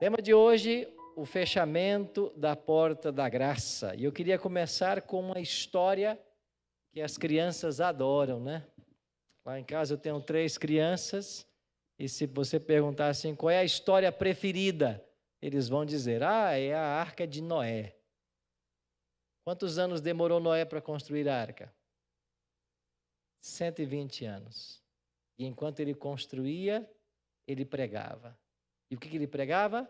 Tema de hoje, o fechamento da porta da graça. E eu queria começar com uma história que as crianças adoram, né? Lá em casa eu tenho 3 crianças, e se você perguntar assim, qual é a história preferida? Eles vão dizer, é a Arca de Noé. Quantos anos demorou Noé para construir a arca? 120 anos. E enquanto ele construía, ele pregava. E o que ele pregava?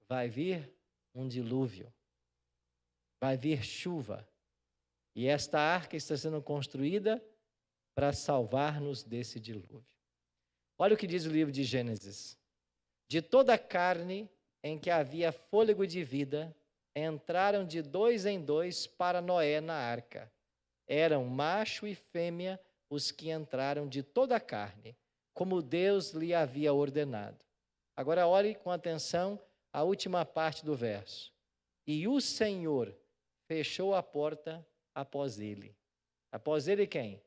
Vai vir um dilúvio. Vai vir chuva. E esta arca está sendo construída para salvar-nos desse dilúvio. Olha o que diz o livro de Gênesis. De toda a carne em que havia fôlego de vida, entraram de 2 em 2 para Noé na arca. Eram macho e fêmea os que entraram de toda a carne, como Deus lhe havia ordenado. Agora olhe com atenção a última parte do verso. E o Senhor fechou a porta após ele. Após ele quem?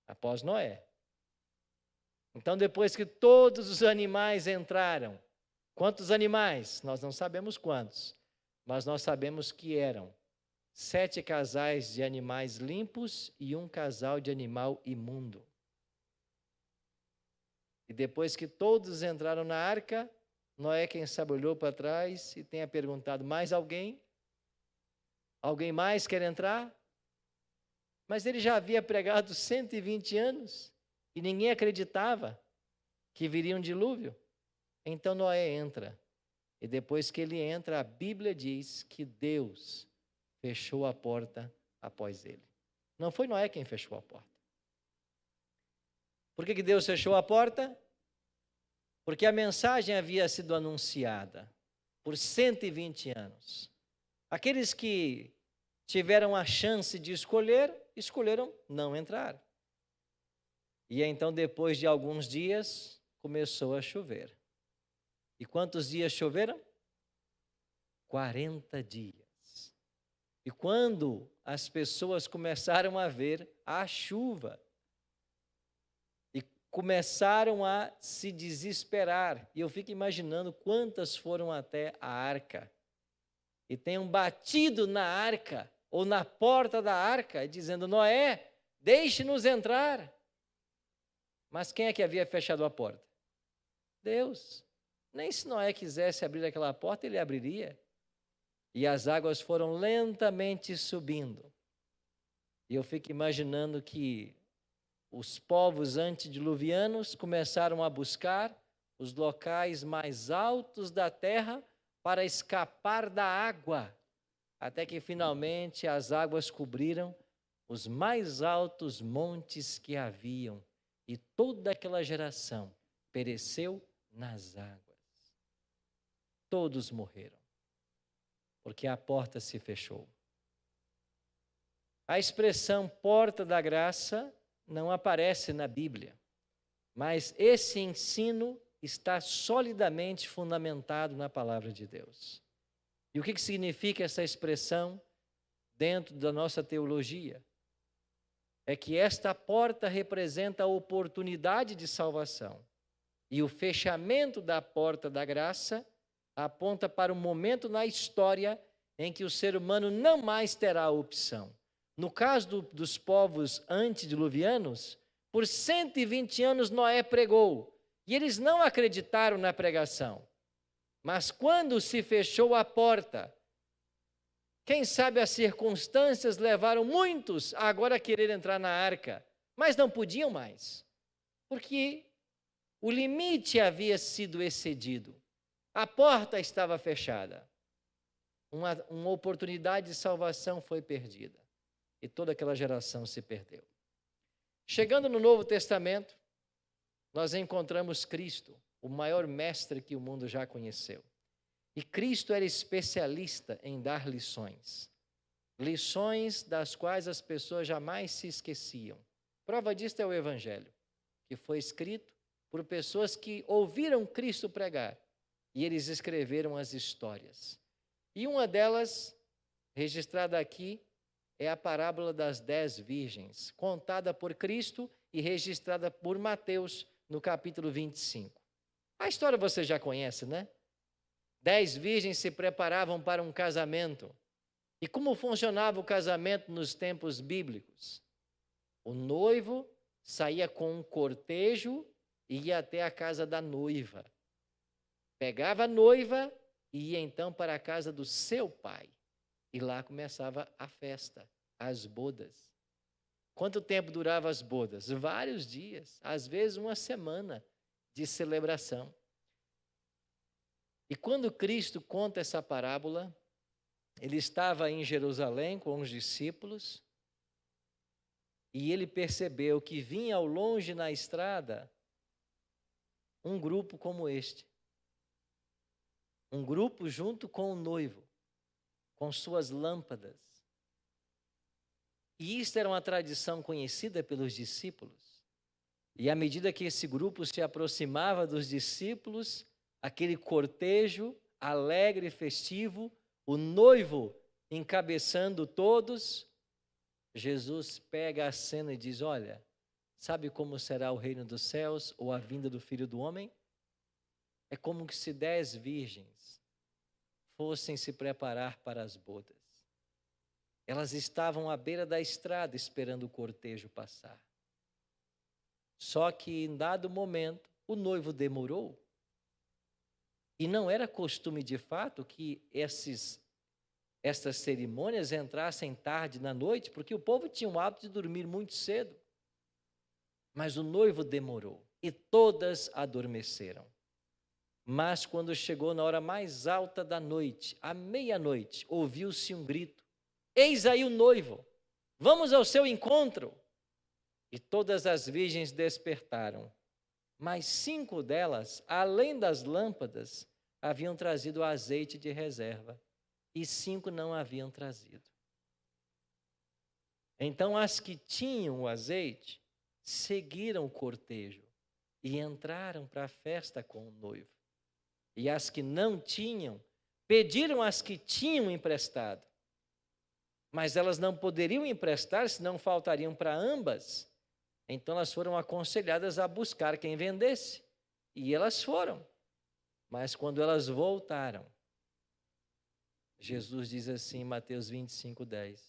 Após Noé. Então, depois que todos os animais entraram, quantos animais? Nós não sabemos quantos, mas nós sabemos que eram 7 casais de animais limpos e 1 casal de animal imundo. E depois que todos entraram na arca, Noé, quem sabe, olhou para trás e tenha perguntado, mais alguém? Alguém mais quer entrar? Mas ele já havia pregado 120 anos e ninguém acreditava que viria um dilúvio. Então Noé entra. E depois que ele entra, a Bíblia diz que Deus fechou a porta após ele. Não foi Noé quem fechou a porta. Por que Deus fechou a porta? Porque a mensagem havia sido anunciada por 120 anos. Aqueles que tiveram a chance de escolher, escolheram não entrar. E então, depois de alguns dias, começou a chover. E quantos dias choveram? 40 dias. E quando as pessoas começaram a ver a chuva, e começaram a se desesperar, e eu fico imaginando quantas foram até a arca, e tenham batido na arca, ou na porta da arca, dizendo, Noé, deixe-nos entrar. Mas quem é que havia fechado a porta? Deus. Nem se Noé quisesse abrir aquela porta, ele abriria. E as águas foram lentamente subindo. E eu fico imaginando que os povos antediluvianos começaram a buscar os locais mais altos da terra para escapar da água, até que finalmente as águas cobriram os mais altos montes que haviam, e toda aquela geração pereceu nas águas. Todos morreram, porque a porta se fechou. A expressão porta da graça não aparece na Bíblia, mas esse ensino está solidamente fundamentado na palavra de Deus. E o que significa essa expressão dentro da nossa teologia? É que esta porta representa a oportunidade de salvação. E o fechamento da porta da graça aponta para um momento na história em que o ser humano não mais terá a opção. No caso dos povos antediluvianos, por 120 anos Noé pregou, e eles não acreditaram na pregação. Mas quando se fechou a porta, quem sabe as circunstâncias levaram muitos a agora querer entrar na arca, mas não podiam mais, porque o limite havia sido excedido. A porta estava fechada. Uma oportunidade de salvação foi perdida. E toda aquela geração se perdeu. Chegando no Novo Testamento, nós encontramos Cristo, o maior mestre que o mundo já conheceu. E Cristo era especialista em dar lições. Lições das quais as pessoas jamais se esqueciam. Prova disto é o Evangelho, que foi escrito por pessoas que ouviram Cristo pregar. E eles escreveram as histórias. E uma delas, registrada aqui, é a parábola das 10 virgens, contada por Cristo e registrada por Mateus no capítulo 25. A história você já conhece, né? 10 virgens se preparavam para um casamento. E como funcionava o casamento nos tempos bíblicos? O noivo saía com um cortejo e ia até a casa da noiva. Pegava a noiva e ia então para a casa do seu pai. E lá começava a festa, as bodas. Quanto tempo duravam as bodas? Vários dias, às vezes uma semana de celebração. E quando Cristo conta essa parábola, ele estava em Jerusalém com os discípulos e ele percebeu que vinha ao longe na estrada um grupo como este. Um grupo junto com o noivo, com suas lâmpadas. E isto era uma tradição conhecida pelos discípulos. E à medida que esse grupo se aproximava dos discípulos, aquele cortejo alegre e festivo, o noivo encabeçando todos, Jesus pega a cena e diz: olha, sabe como será o reino dos céus ou a vinda do Filho do Homem? É como se 10 virgens fossem se preparar para as bodas. Elas estavam à beira da estrada esperando o cortejo passar. Só que em dado momento, o noivo demorou. E não era costume de fato que estas cerimônias entrassem tarde na noite, porque o povo tinha o hábito de dormir muito cedo. Mas o noivo demorou e todas adormeceram. Mas quando chegou na hora mais alta da noite, à meia-noite, ouviu-se um grito: eis aí o noivo, vamos ao seu encontro. E todas as virgens despertaram. Mas 5 delas, além das lâmpadas, haviam trazido azeite de reserva, e 5 não haviam trazido. Então as que tinham o azeite seguiram o cortejo e entraram para a festa com o noivo. E as que não tinham, pediram às que tinham emprestado. Mas elas não poderiam emprestar, senão faltariam para ambas. Então elas foram aconselhadas a buscar quem vendesse. E elas foram. Mas quando elas voltaram, Jesus diz assim em Mateus 25:10: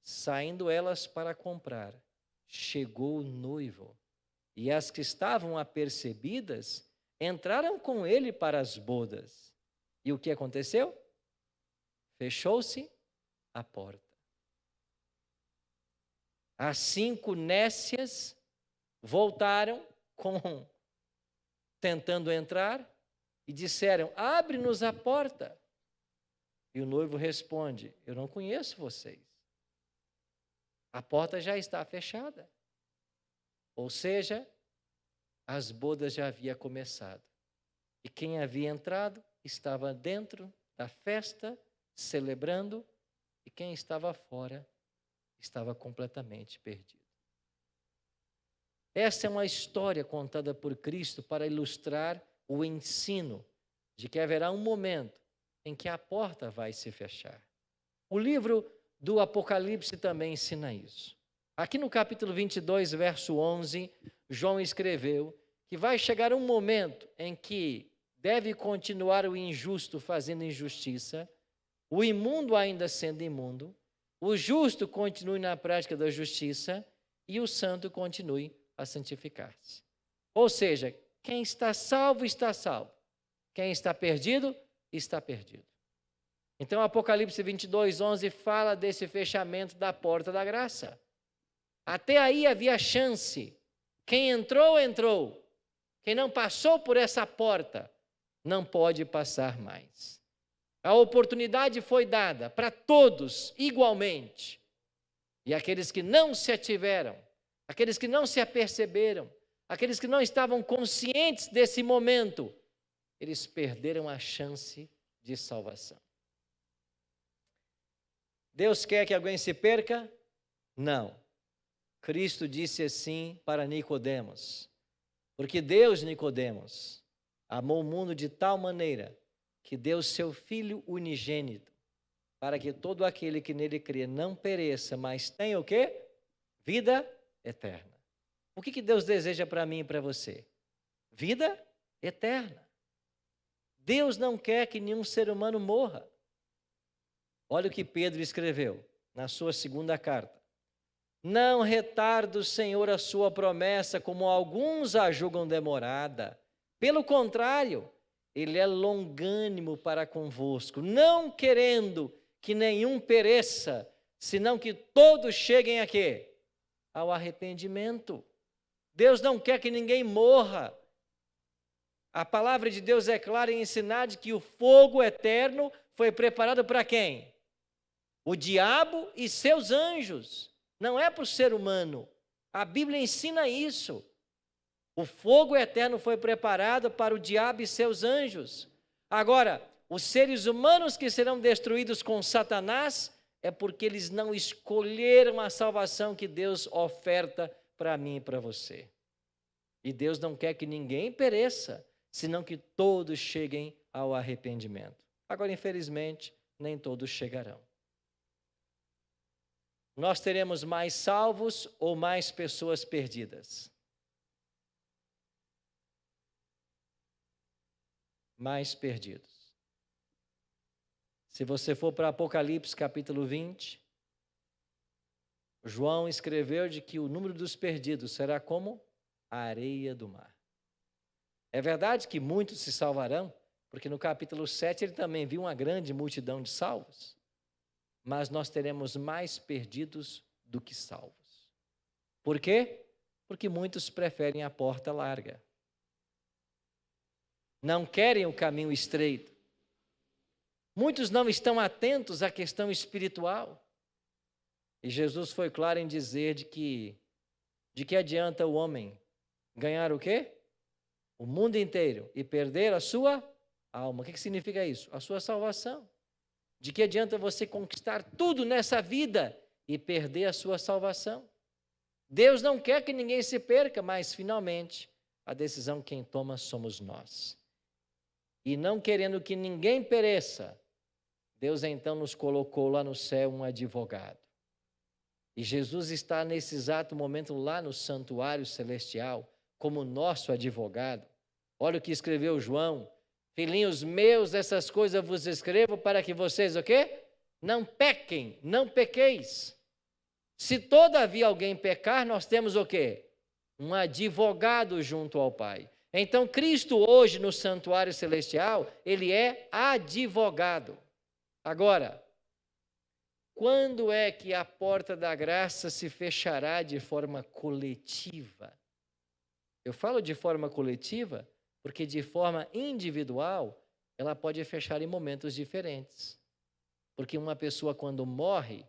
saindo elas para comprar, chegou o noivo, e as que estavam apercebidas entraram com ele para as bodas. E o que aconteceu? Fechou-se a porta. As 5 nécias voltaram tentando entrar e disseram: abre-nos a porta. E o noivo responde: eu não conheço vocês. A porta já está fechada. Ou seja, as bodas já haviam começado. E quem havia entrado estava dentro da festa, celebrando, e quem estava fora estava completamente perdido. Essa é uma história contada por Cristo para ilustrar o ensino de que haverá um momento em que a porta vai se fechar. O livro do Apocalipse também ensina isso. Aqui no capítulo 22, verso 11, João escreveu que vai chegar um momento em que deve continuar o injusto fazendo injustiça, o imundo ainda sendo imundo, o justo continue na prática da justiça e o santo continue a santificar-se. Ou seja, quem está salvo, está salvo. Quem está perdido, está perdido. Então, Apocalipse 22, 11 fala desse fechamento da porta da graça. Até aí havia chance. Quem entrou, entrou. Quem não passou por essa porta, não pode passar mais. A oportunidade foi dada para todos igualmente. E aqueles que não se ativeram, aqueles que não se aperceberam, aqueles que não estavam conscientes desse momento, eles perderam a chance de salvação. Deus quer que alguém se perca? Não. Cristo disse assim para Nicodemos: porque Deus, Nicodemos, amou o mundo de tal maneira que deu seu Filho unigênito, para que todo aquele que nele crê não pereça, mas tenha o quê? Vida eterna. O que Deus deseja para mim e para você? Vida eterna. Deus não quer que nenhum ser humano morra. Olha o que Pedro escreveu na sua segunda carta. Não retarda o Senhor a sua promessa, como alguns a julgam demorada. Pelo contrário, ele é longânimo para convosco, não querendo que nenhum pereça, senão que todos cheguem a quê? Ao arrependimento. Deus não quer que ninguém morra. A palavra de Deus é clara em ensinar de que o fogo eterno foi preparado para quem? O diabo e seus anjos. Não é para o ser humano. A Bíblia ensina isso. O fogo eterno foi preparado para o diabo e seus anjos. Agora, os seres humanos que serão destruídos com Satanás é porque eles não escolheram a salvação que Deus oferta para mim e para você. E Deus não quer que ninguém pereça, senão que todos cheguem ao arrependimento. Agora, infelizmente, nem todos chegarão. Nós teremos mais salvos ou mais pessoas perdidas? Mais perdidos. Se você for para Apocalipse capítulo 20, João escreveu de que o número dos perdidos será como a areia do mar. É verdade que muitos se salvarão, porque no capítulo 7 ele também viu uma grande multidão de salvos. Mas nós teremos mais perdidos do que salvos. Por quê? Porque muitos preferem a porta larga. Não querem o caminho estreito. Muitos não estão atentos à questão espiritual. E Jesus foi claro em dizer de que adianta o homem ganhar o quê? O mundo inteiro e perder a sua alma. O que significa isso? A sua salvação. De que adianta você conquistar tudo nessa vida e perder a sua salvação? Deus não quer que ninguém se perca, mas finalmente a decisão quem toma somos nós. E não querendo que ninguém pereça, Deus então nos colocou lá no céu um advogado. E Jesus está nesse exato momento lá no santuário celestial como nosso advogado. Olha o que escreveu João. Filhinhos meus, essas coisas vos escrevo para que vocês o quê? Não pequem, não pequeis. Se todavia alguém pecar, nós temos o quê? Um advogado junto ao Pai. Então Cristo hoje no santuário celestial, ele é advogado. Agora, quando é que a porta da graça se fechará de forma coletiva? Eu falo de forma coletiva porque de forma individual, ela pode fechar em momentos diferentes. Porque uma pessoa quando morre,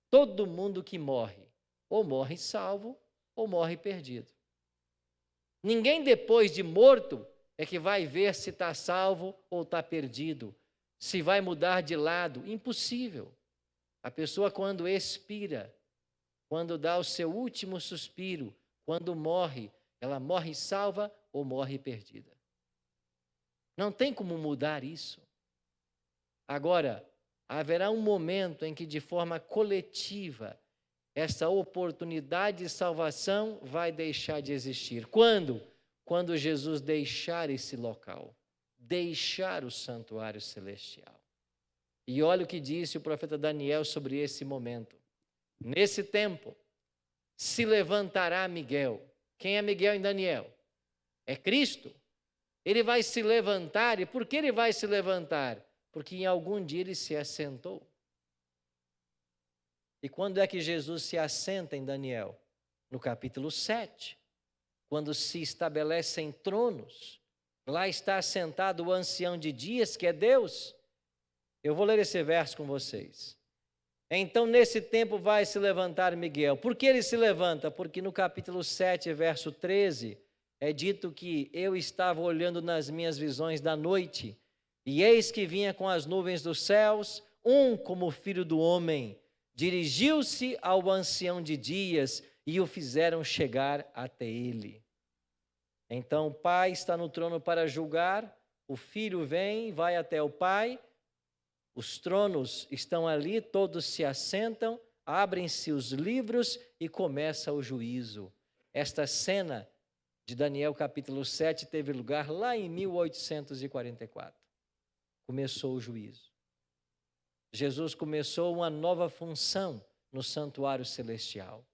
todo mundo que morre, ou morre salvo, ou morre perdido. Ninguém depois de morto é que vai ver se está salvo ou está perdido, se vai mudar de lado. Impossível. A pessoa quando expira, quando dá o seu último suspiro, quando morre, ela morre salva ou morre perdida. Não tem como mudar isso. Agora, haverá um momento em que de forma coletiva, essa oportunidade de salvação vai deixar de existir. Quando? Quando Jesus deixar esse local, deixar o santuário celestial. E olha o que disse o profeta Daniel sobre esse momento. Nesse tempo, se levantará Miguel. Quem é Miguel em Daniel? É Cristo. Ele vai se levantar. E por que ele vai se levantar? Porque em algum dia ele se assentou. E quando é que Jesus se assenta em Daniel? No capítulo 7. Quando se estabelecem tronos. Lá está assentado o ancião de dias, que é Deus. Eu vou ler esse verso com vocês. Então, nesse tempo vai se levantar Miguel. Por que ele se levanta? Porque no capítulo 7, verso 13, é dito que eu estava olhando nas minhas visões da noite, e eis que vinha com as nuvens dos céus, um como filho do homem, dirigiu-se ao ancião de dias, e o fizeram chegar até ele. Então o pai está no trono para julgar, o filho vem, vai até o pai, os tronos estão ali, todos se assentam, abrem-se os livros e começa o juízo. Esta cena de Daniel capítulo 7 teve lugar lá em 1844. começou o juízo. Jesus começou uma nova função no santuário celestial.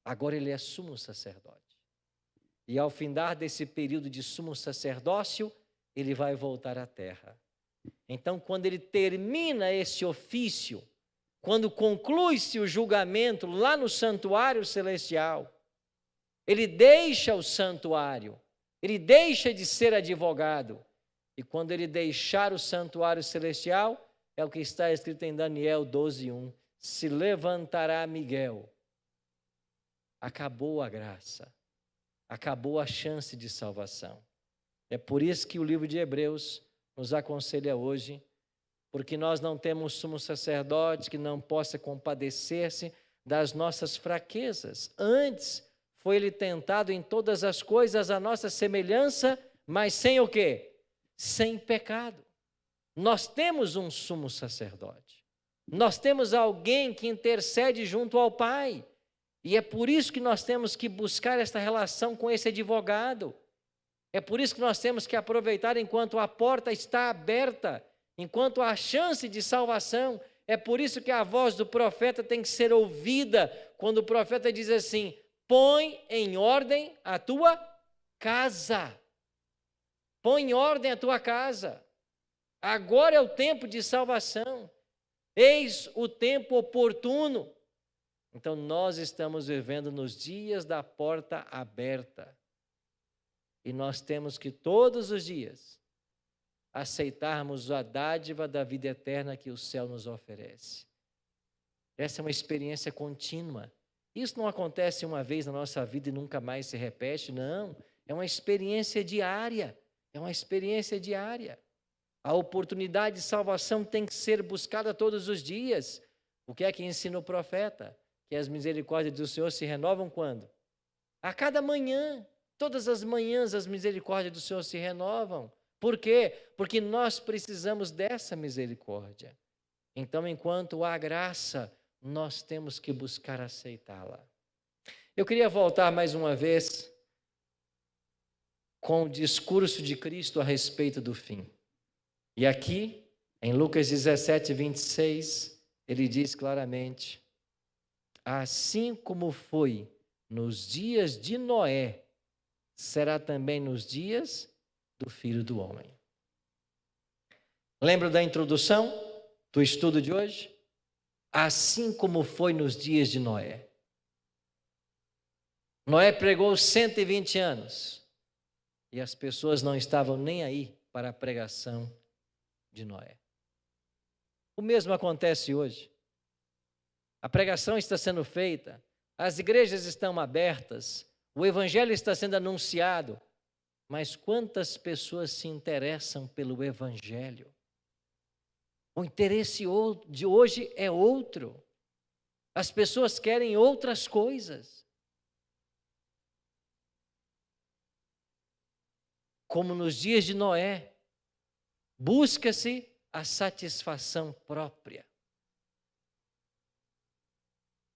Agora ele é sumo sacerdote. E ao findar desse período de sumo sacerdócio, ele vai voltar à terra. Então, quando ele termina esse ofício, quando conclui-se o julgamento lá no santuário celestial, ele deixa o santuário, ele deixa de ser advogado. E quando ele deixar o santuário celestial, é o que está escrito em Daniel 12:1. Se levantará Miguel. Acabou a graça. Acabou a chance de salvação. É por isso que o livro de Hebreus nos aconselha hoje, porque nós não temos sumo sacerdote que não possa compadecer-se das nossas fraquezas. Antes, foi ele tentado em todas as coisas à nossa semelhança, mas sem o quê? Sem pecado. Nós temos um sumo sacerdote. Nós temos alguém que intercede junto ao Pai. E é por isso que nós temos que buscar esta relação com esse advogado. É por isso que nós temos que aproveitar enquanto a porta está aberta, enquanto há chance de salvação. É por isso que a voz do profeta tem que ser ouvida, quando o profeta diz assim: põe em ordem a tua casa. Põe em ordem a tua casa. Agora é o tempo de salvação. Eis o tempo oportuno. Então nós estamos vivendo nos dias da porta aberta. E nós temos que todos os dias aceitarmos a dádiva da vida eterna que o céu nos oferece. Essa é uma experiência contínua. Isso não acontece uma vez na nossa vida e nunca mais se repete, não. É uma experiência diária. É uma experiência diária. A oportunidade de salvação tem que ser buscada todos os dias. O que é que ensina o profeta? Que as misericórdias do Senhor se renovam quando? A cada manhã. Todas as manhãs as misericórdias do Senhor se renovam. Por quê? Porque nós precisamos dessa misericórdia. Então, enquanto há graça, nós temos que buscar aceitá-la. Eu queria voltar mais uma vez com o discurso de Cristo a respeito do fim. E aqui, em Lucas 17:26, ele diz claramente: assim como foi nos dias de Noé, será também nos dias do Filho do Homem. Lembra da introdução do estudo de hoje? Assim como foi nos dias de Noé. Noé pregou 120 anos e as pessoas não estavam nem aí para a pregação de Noé. O mesmo acontece hoje. A pregação está sendo feita, as igrejas estão abertas, o evangelho está sendo anunciado, mas quantas pessoas se interessam pelo evangelho? O interesse de hoje é outro. As pessoas querem outras coisas. Como nos dias de Noé, busca-se a satisfação própria.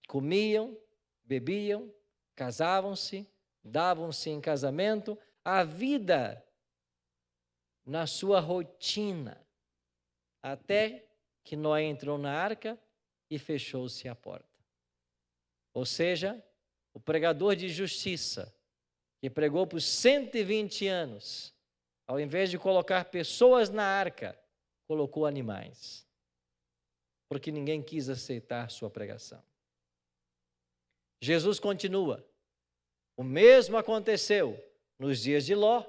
Comiam, bebiam, casavam-se, davam-se em casamento, a vida na sua rotina, até que Noé entrou na arca e fechou-se a porta. Ou seja, o pregador de justiça, que pregou por 120 anos, ao invés de colocar pessoas na arca, colocou animais, porque ninguém quis aceitar sua pregação. Jesus continua. O mesmo aconteceu nos dias de Ló.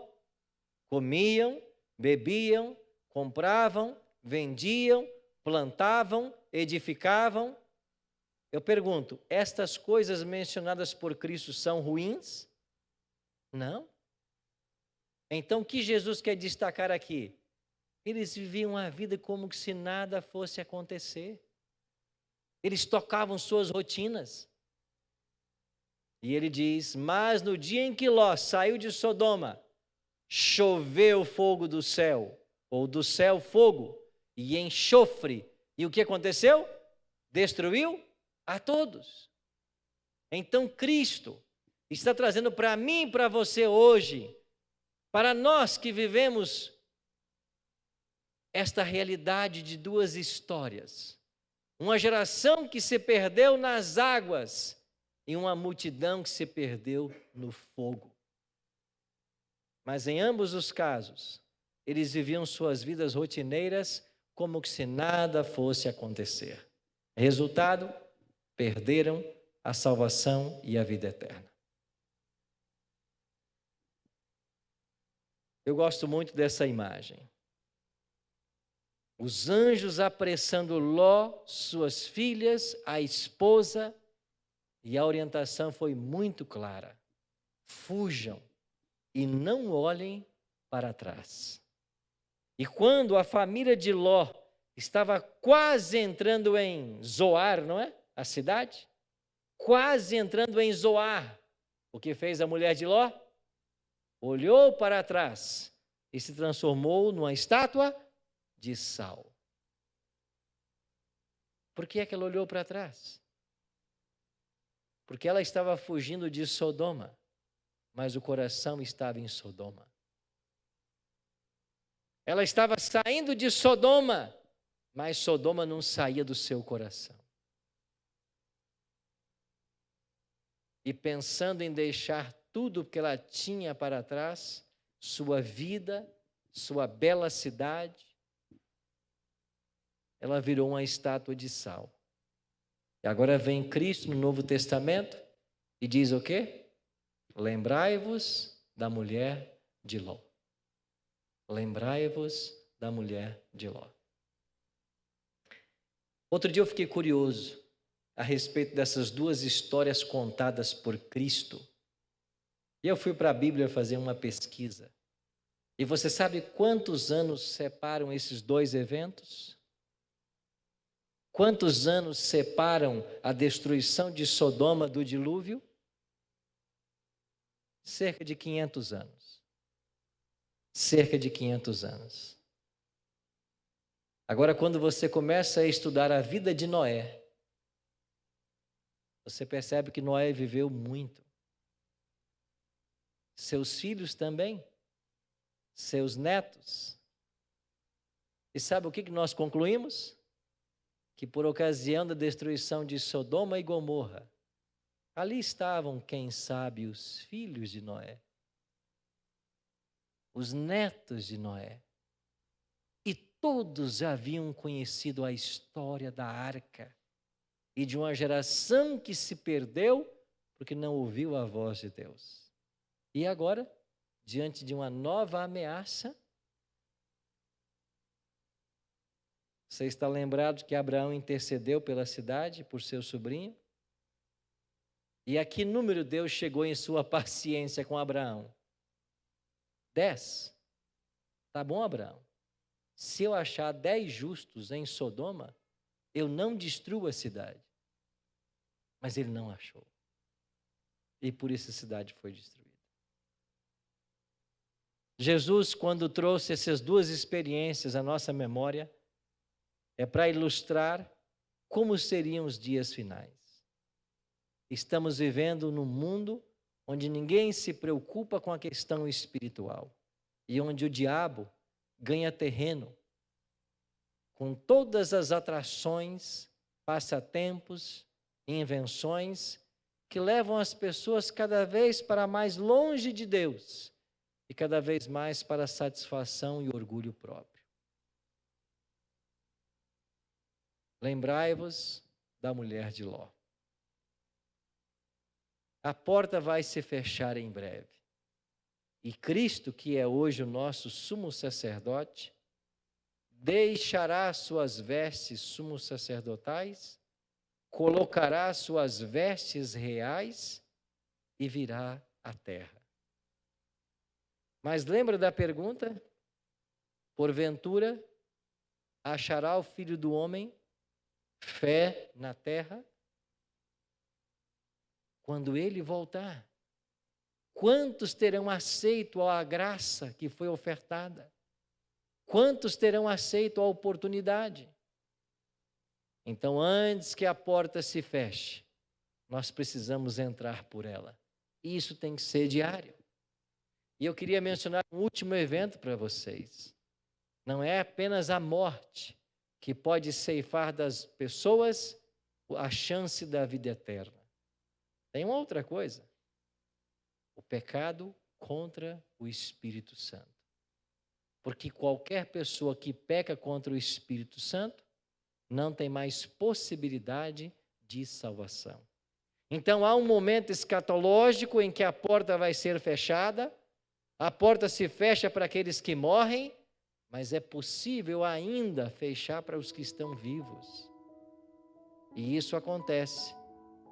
Comiam, bebiam, compravam, vendiam, plantavam, edificavam. Eu pergunto, estas coisas mencionadas por Cristo são ruins? Não. Então, o que Jesus quer destacar aqui? Eles viviam a vida como se nada fosse acontecer. Eles tocavam suas rotinas. E ele diz, mas no dia em que Ló saiu de Sodoma, choveu fogo do céu, ou do céu fogo, e enxofre. E o que aconteceu? Destruiu a todos. Então Cristo está trazendo para mim e para você hoje, para nós que vivemos esta realidade de duas histórias. Uma geração que se perdeu nas águas e uma multidão que se perdeu no fogo. Mas em ambos os casos, eles viviam suas vidas rotineiras como se nada fosse acontecer. Resultado, perderam a salvação e a vida eterna. Eu gosto muito dessa imagem. Os anjos apressando Ló, suas filhas, a esposa, e a orientação foi muito clara. Fujam e não olhem para trás. E quando a família de Ló estava quase entrando em Zoar, não é? A cidade? Quase entrando em Zoar. O que fez a mulher de Ló? Olhou para trás e se transformou numa estátua de sal. Por que é que ela olhou para trás? Porque ela estava fugindo de Sodoma, mas o coração estava em Sodoma. Ela estava saindo de Sodoma, mas Sodoma não saía do seu coração. E pensando em deixar tudo que ela tinha para trás, sua vida, sua bela cidade, ela virou uma estátua de sal. E agora vem Cristo no Novo Testamento e diz o quê? Lembrai-vos da mulher de Ló. Lembrai-vos da mulher de Ló. Outro dia eu fiquei curioso a respeito dessas duas histórias contadas por Cristo. E eu fui para a Bíblia fazer uma pesquisa. E você sabe quantos anos separam esses dois eventos? Quantos anos separam a destruição de Sodoma do dilúvio? Cerca de 500 anos. Cerca de 500 anos. Agora, quando você começa a estudar a vida de Noé, você percebe que Noé viveu muito. Seus filhos também, seus netos. E sabe o que nós concluímos? Que por ocasião da destruição de Sodoma e Gomorra, ali estavam, quem sabe, os filhos de Noé, os netos de Noé. E todos haviam conhecido a história da arca e de uma geração que se perdeu porque não ouviu a voz de Deus. E agora, diante de uma nova ameaça, você está lembrado que Abraão intercedeu pela cidade, por seu sobrinho? E a que número Deus chegou em sua paciência com Abraão? 10. Tá bom, Abraão. Se eu achar 10 justos em Sodoma, eu não destruo a cidade. Mas ele não achou. E por isso a cidade foi destruída. Jesus, quando trouxe essas duas experiências à nossa memória, é para ilustrar como seriam os dias finais. Estamos vivendo num mundo onde ninguém se preocupa com a questão espiritual e onde o diabo ganha terreno com todas as atrações, passatempos, invenções que levam as pessoas cada vez para mais longe de Deus e cada vez mais para a satisfação e orgulho próprio. Lembrai-vos da mulher de Ló. A porta vai se fechar em breve. E Cristo, que é hoje o nosso sumo sacerdote, deixará suas vestes sumos sacerdotais, colocará suas vestes reais e virá à terra. Mas lembra da pergunta? Porventura, achará o Filho do Homem fé na terra? Quando ele voltar, quantos terão aceito a graça que foi ofertada? Quantos terão aceito a oportunidade? Então, antes que a porta se feche, nós precisamos entrar por ela. E isso tem que ser diário. E eu queria mencionar um último evento para vocês. Não é apenas a morte que pode ceifar das pessoas a chance da vida eterna. Tem uma outra coisa. O pecado contra o Espírito Santo. Porque qualquer pessoa que peca contra o Espírito Santo não tem mais possibilidade de salvação. Então há um momento escatológico em que a porta vai ser fechada, a porta se fecha para aqueles que morrem, mas é possível ainda fechar para os que estão vivos. E isso acontece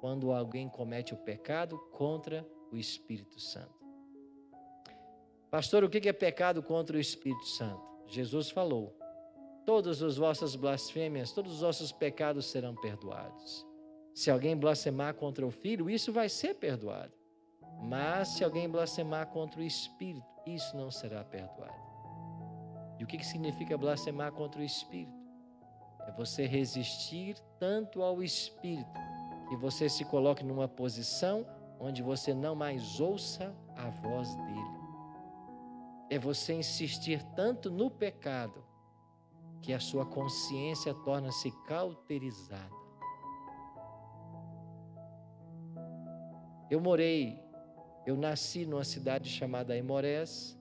quando alguém comete o pecado contra o Espírito Santo. Pastor, o que é pecado contra o Espírito Santo? Jesus falou: todas as vossas blasfêmias, todos os vossos pecados serão perdoados. Se alguém blasfemar contra o Filho, isso vai ser perdoado. Mas se alguém blasfemar contra o Espírito, isso não será perdoado. E o que significa blasfemar contra o Espírito? É você resistir tanto ao Espírito, que você se coloque numa posição onde você não mais ouça a voz dele. É você insistir tanto no pecado, que a sua consciência torna-se cauterizada. Eu nasci numa cidade chamada Aimorés.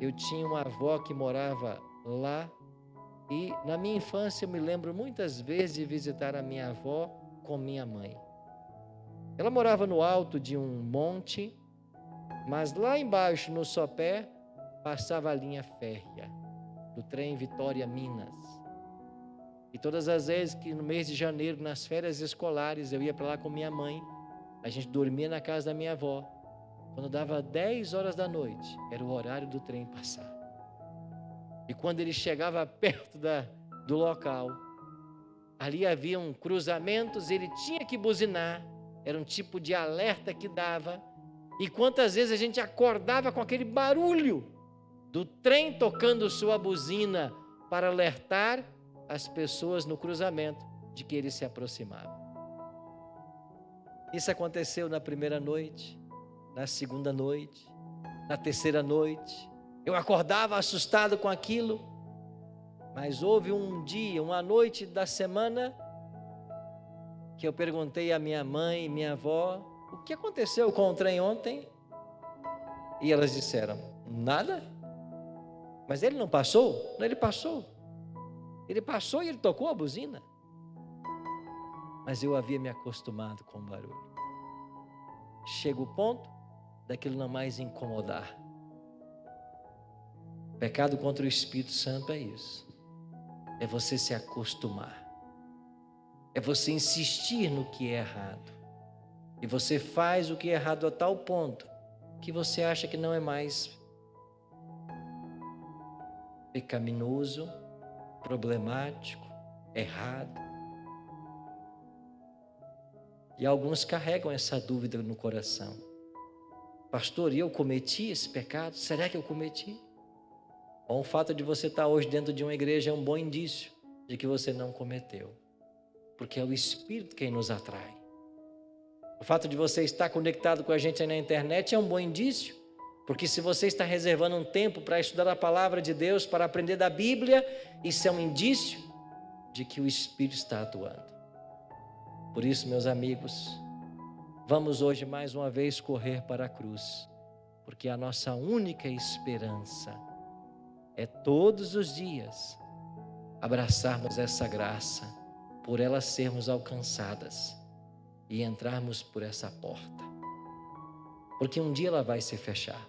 Eu tinha uma avó que morava lá. E na minha infância eu me lembro muitas vezes de visitar a minha avó com minha mãe. Ela morava no alto de um monte, mas lá embaixo, no sopé, passava a linha férrea do trem Vitória Minas. E todas as vezes que no mês de janeiro, nas férias escolares, eu ia para lá com minha mãe, a gente dormia na casa da minha avó. Quando dava 10 horas da noite, era o horário do trem passar. E quando ele chegava perto do local, ali haviam cruzamentos, ele tinha que buzinar, era um tipo de alerta que dava. E quantas vezes a gente acordava com aquele barulho do trem tocando sua buzina para alertar as pessoas no cruzamento de que ele se aproximava. Isso aconteceu na primeira noite, na segunda noite, na terceira noite. Eu acordava assustado com aquilo, mas houve um dia, uma noite da semana, que eu perguntei à minha mãe e minha avó: o que aconteceu com o trem ontem? E elas disseram: nada. Mas ele não passou? Não, ele passou. Ele passou e ele tocou a buzina. Mas eu havia me acostumado com o barulho. Chega o ponto daquilo não mais incomodar. Pecado contra o Espírito Santo é isso. É você se acostumar. É você insistir no que é errado. E você faz o que é errado a tal ponto que você acha que não é mais pecaminoso, problemático, errado. E alguns carregam essa dúvida no coração. Pastor, eu cometi esse pecado? Será que eu cometi? Bom, o fato de você estar hoje dentro de uma igreja é um bom indício de que você não cometeu. Porque é o Espírito quem nos atrai. O fato de você estar conectado com a gente aí na internet é um bom indício. Porque se você está reservando um tempo para estudar a palavra de Deus, para aprender da Bíblia, isso é um indício de que o Espírito está atuando. Por isso, meus amigos, vamos hoje mais uma vez correr para a cruz, porque a nossa única esperança é todos os dias abraçarmos essa graça, por ela sermos alcançadas e entrarmos por essa porta. Porque um dia ela vai se fechar,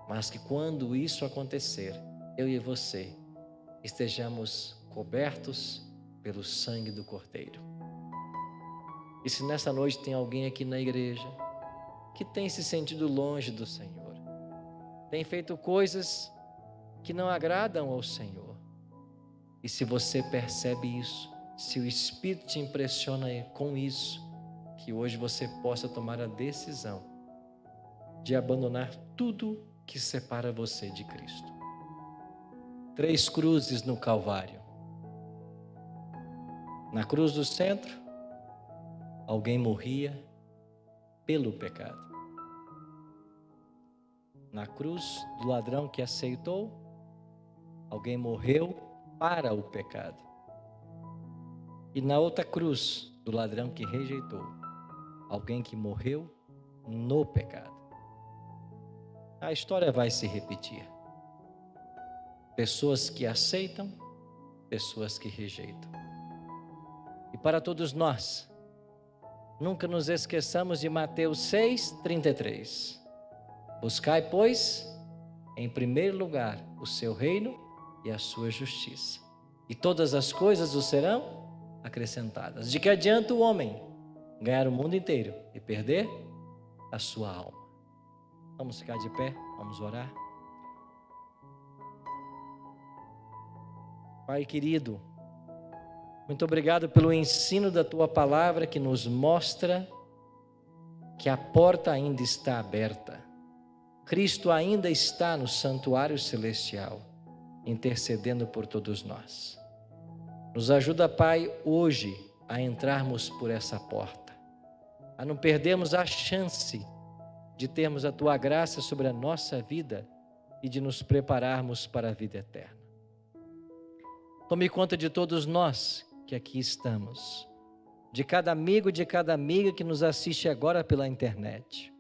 mas que quando isso acontecer, eu e você estejamos cobertos pelo sangue do Cordeiro. E se nessa noite tem alguém aqui na igreja que tem se sentido longe do Senhor, tem feito coisas que não agradam ao Senhor, e se você percebe isso, se o Espírito te impressiona com isso, que hoje você possa tomar a decisão de abandonar tudo que separa você de Cristo. 3 cruzes no Calvário. Na cruz do centro, alguém morria pelo pecado. Na cruz do ladrão que aceitou, alguém morreu para o pecado. E na outra cruz, do ladrão que rejeitou, alguém que morreu no pecado. A história vai se repetir. Pessoas que aceitam, pessoas que rejeitam. E para todos nós, nunca nos esqueçamos de Mateus 6:33. Buscai, pois, em primeiro lugar o seu reino e a sua justiça, e todas as coisas vos serão acrescentadas. De que adianta o homem ganhar o mundo inteiro e perder a sua alma? Vamos ficar de pé, vamos orar. Pai querido, muito obrigado pelo ensino da Tua palavra que nos mostra que a porta ainda está aberta. Cristo ainda está no santuário celestial, intercedendo por todos nós. Nos ajuda, Pai, hoje a entrarmos por essa porta, a não perdermos a chance de termos a Tua graça sobre a nossa vida e de nos prepararmos para a vida eterna. Tome conta de todos nós que aqui estamos, de cada amigo e de cada amiga que nos assiste agora pela internet.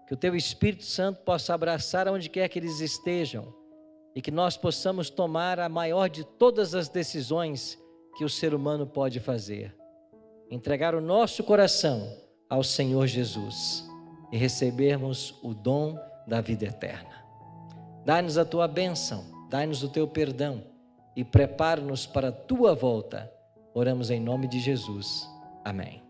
Que o Teu Espírito Santo possa abraçar onde quer que eles estejam e que nós possamos tomar a maior de todas as decisões que o ser humano pode fazer. Entregar o nosso coração ao Senhor Jesus e recebermos o dom da vida eterna. Dá-nos a Tua bênção, dá-nos o Teu perdão e prepara-nos para a Tua volta. Oramos em nome de Jesus. Amém.